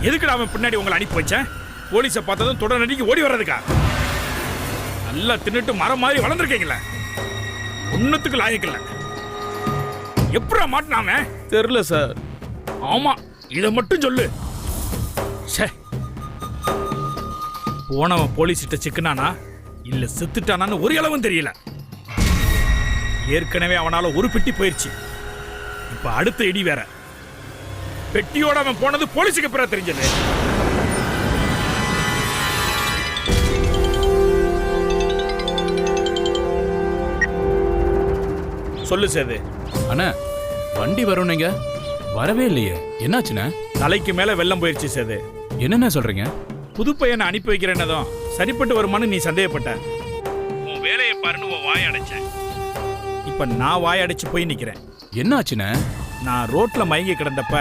எதுக்குடா அவன் பின்னாடி உங்களை அனுப்பி வச்சேன்? போலீஸை பார்த்ததும் தொடர் நடிக்க ஓடி வர்றதுக்கா? நல்லா தின்னுட்டு மரம் மாதிரி வளர்ந்துருக்கீங்களா? ஒன்னுத்துக்கு லாயக்கில்ல. எப்படா மாட்டினாம? தெரியல சார். ஆமா, இதை மட்டும் சொல்லு. போனவன் போலீஸ்கிட்ட சிக்கனானா இல்ல செத்துட்டானான்னு ஒரு அளவும் தெரியல. ஏற்கனவே அவனால ஒரு பெட்டி போயிருச்சு. இப்ப அடுத்த இடி வேற. பெட்டியோட அவன் போனது போலீஸுக்கு பிறகு தெரிஞ்சது. சொல்லு சேது. அண்ணா, வண்டி வரும், நீங்க வரவே இல்லையே, என்னாச்சுண்ணா? தலைக்கு மேல வெள்ளம் போயிருச்சு சேது. என்னென்ன சொல்றீங்க? புது பையனை அனுப்பி வைக்கிறேன்னதும் சரிப்பட்டு வருமானு நீ சந்தேகப்பட்ட. உன் வேலையை பாருன்னு உன் வாய் அடைச்சேன். இப்ப நான் வாய் அடைச்சு போய் நிக்கிறேன். என்ன ஆச்சுண்ணா? நான் ரோட்ல மயங்கி கிடந்தப்ப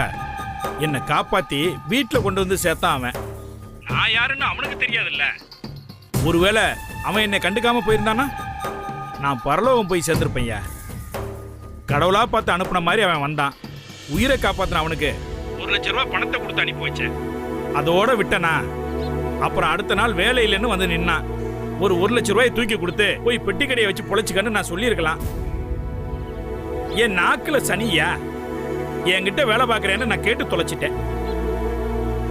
என்னை காப்பாத்தி வீட்டுல கொண்டு வந்து சேர்த்தான் அவன். நான் யாருன்னு அவனுக்கு தெரியாதுல்ல. ஒருவேளை அவன் என்னை கண்டுக்காம போயிருந்தானா நான் பரலோகம் போய் சேர்ந்திருப்பேன். கடவுளா பார்த்து அனுப்புன மாதிரி அவன் வந்தான். உயிரை காப்பாத்தின அவனுக்கு 1 லட்சம் ரூபாய் பணத்தை கொடுத்து அனுப்பி வச்சேன். அதோட விட்டனா. அப்புறம் அடுத்த நாள் வேலை இல்லைன்னு வந்து நின்னான். ஒரு 1 லட்சம் ரூபாய் தூக்கி கொடுத்து போய் பெட்டி கடையை வச்சு பொழைச்சுக்கன்னு நான் சொல்லியிருக்கலாம். என் நாக்குல சனியா? என்கிட்ட வேலை பார்க்கறேன்னு நான் கேட்டு தொலைச்சிட்டேன்.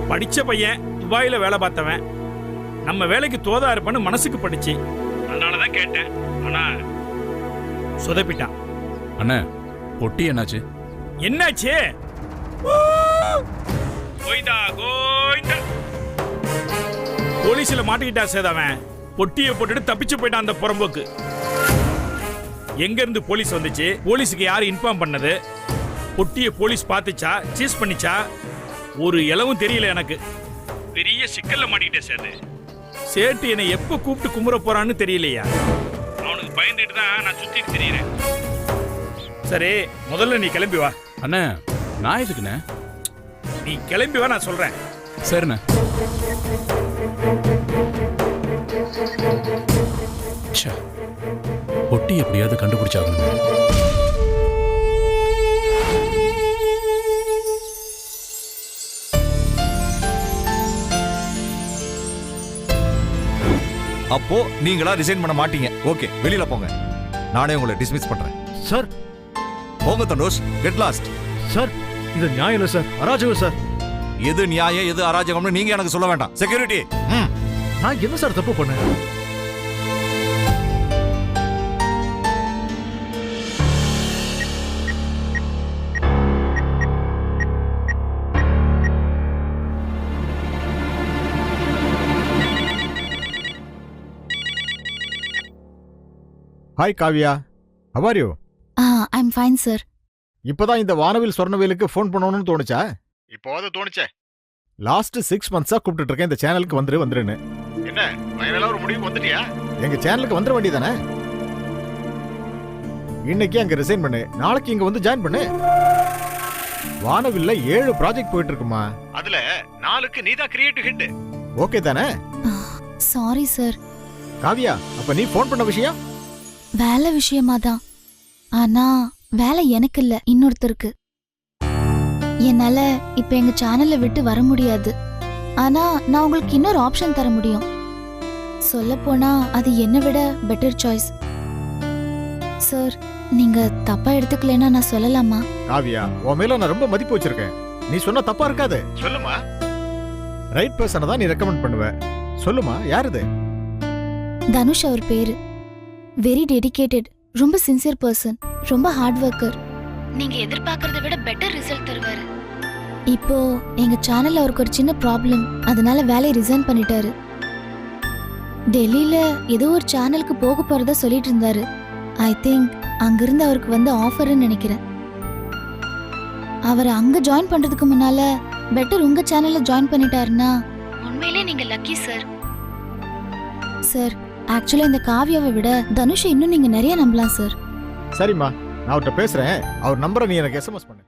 படிச்ச பையன், துபாயில வேலை பார்த்தவன், நம்ம வேலைக்கு தோதா இருப்பான்னு மனசுக்கு படிச்சு, அதனாலதான் கேட்டேன். ஆனா சொதப்பிட்டான். அண்ணா, பொட்டி என்னாச்சு? என்னாச்சு? கோயிந்தா கோயிந்தா. போலீஸ்ல மாட்டிக்கிட்டா சேதவன். பொட்டியை போட்டுட்டு தப்பிச்சு போயிட்டான் அந்த புறம்போக்கு. எங்க இருந்து போலீஸ் வந்துச்சு? போலீஸுக்கு யாரு இன்ஃபார்ம் பண்ணது? பொட்டியை போலீஸ் பார்த்துச்சா, சீஸ் பண்ணிச்சா? ஒரு இளவும் தெரியல எனக்கு. பெரிய சிக்கல்ல மாட்டிக்கிட்டே சேது. சேட்டு என்னை எப்ப கூப்பிட்டு கும்புற போறான்னு தெரியலையா? அவனுக்கு பயந்துட்டு தான் நான் சுத்திட்டு தெரியறேன். சரி, முதல்ல நீ கிளம்பி வா. அண்ணா, நான் எதுக்குண்ணே? நீ கிளம்பி வா, நான் சொல்றேன். சரிண்ணே. பொட்டி எப்படியாவது கண்டுபிடிச்சாகணும். அப்போ நீங்களா ரிசைன் பண்ண மாட்டீங்க. ஓகே, வெளியில போங்க. நானே உங்களை டிஸ்மிஸ் பண்றேன். சார் போங்க தண்டோஸ், கெட் லாஸ்ட். சார், இது நியாயம் இல்லை சார், அராஜகம் சார். எது நியாயம் எது அராஜகம்னு நீங்க எனக்கு சொல்ல வேண்டாம். செக்யூரிட்டி, நான் என்ன சார் தப்பு பண்ணேன்? Hi Kavya, how are you? I'm fine sir. இப்பதான் இந்த வானவில் சொர்ணவேலுக்கு ஃபோன் பண்ணணும்னு தோணுச்சா? இப்போது தோணுச்சே. லாஸ்ட் 6 மந்த்ஸா கூப்பிட்டு இருக்கேன் இந்த சேனலுக்கு வந்துருன்னு. என்ன ஃபைனலா ஒரு முடிவுக்கு வந்துட்டியா? எங்க சேனலுக்கு வந்துட வேண்டியதானே? இன்னைக்கு அங்க ரிசைன் பண்ணு, நாளைக்கு இங்க வந்து ஜாயின் பண்ணு. வானவில்ல 7 ப்ராஜெக்ட் போயிட்டு இருக்குமா. அதுல 4க்கு நீதான் கிரியேட்டிவ் ஹெட். ஓகே தானே? Sorry sir. காவியா, அப்ப நீ ஃபோன் பண்ண விஷயம் வேலை விஷயமா தான். ஆனா வேலை எனக்கு இல்ல, இன்னொருத்தருக்கு. என்னால இப்ப எங்க சேனலை விட்டு வர முடியாது. ஆனா நான் உங்களுக்கு இன்னொரு ஆப்ஷன் தர முடியும். சொல்ல போனா அது என்னை விட பெட்டர் சாய்ஸ். சார், நீங்க தப்பா எடுத்துக்கலன்னா நான் சொல்லலாமா? காவியா, உன் மேல நான் ரொம்ப மதிப்பு வச்சிருக்கேன். நீ சொன்னா தப்பா இருக்காது. சொல்லுமா. ரைட் பர்சனை தான் நீ ரெக்கமெண்ட் பண்ணுவ. சொல்லுமா, யார் இது? தனுஷ் அவர் பேரு. வெரி டெடிகேட்டட், ரொம்ப சின்சியர் பர்சன், ரொம்ப ஹார்ட் ஒர்க்கர். நீங்க எதிர்பார்க்கறத விட பெட்டர் ரிசல்ட் தருவாரு. இப்போ எங்க சேனல்ல அவருக்கு ஒரு சின்ன ப்ராப்ளம், அதனால வேலையை ரிசைன் பண்ணிட்டாரு. டெல்லியில ஏதோ ஒரு சேனலுக்கு போக போறதா சொல்லிட்டு இருந்தாரு. ஐ திங்க் அங்கிருந்து அவருக்கு வந்து ஆஃபர்னு நினைக்கிறேன். அவர் அங்க ஜாயின் பண்றதுக்கு முன்னால பெட்டர் உங்க சேனல்ல ஜாயின் பண்ணிட்டாருன்னா உண்மையிலே நீங்க லக்கி சார். சார், ஆக்சுவலா இந்த காவியாவை விட தனுஷை இன்னும் நீங்க நிறைய நம்பலாம் சார். சரிம்மா, நான் அவர்கிட்ட பேசுறேன். அவர் நம்பரை நீ எனக்கு SMS பண்ணு.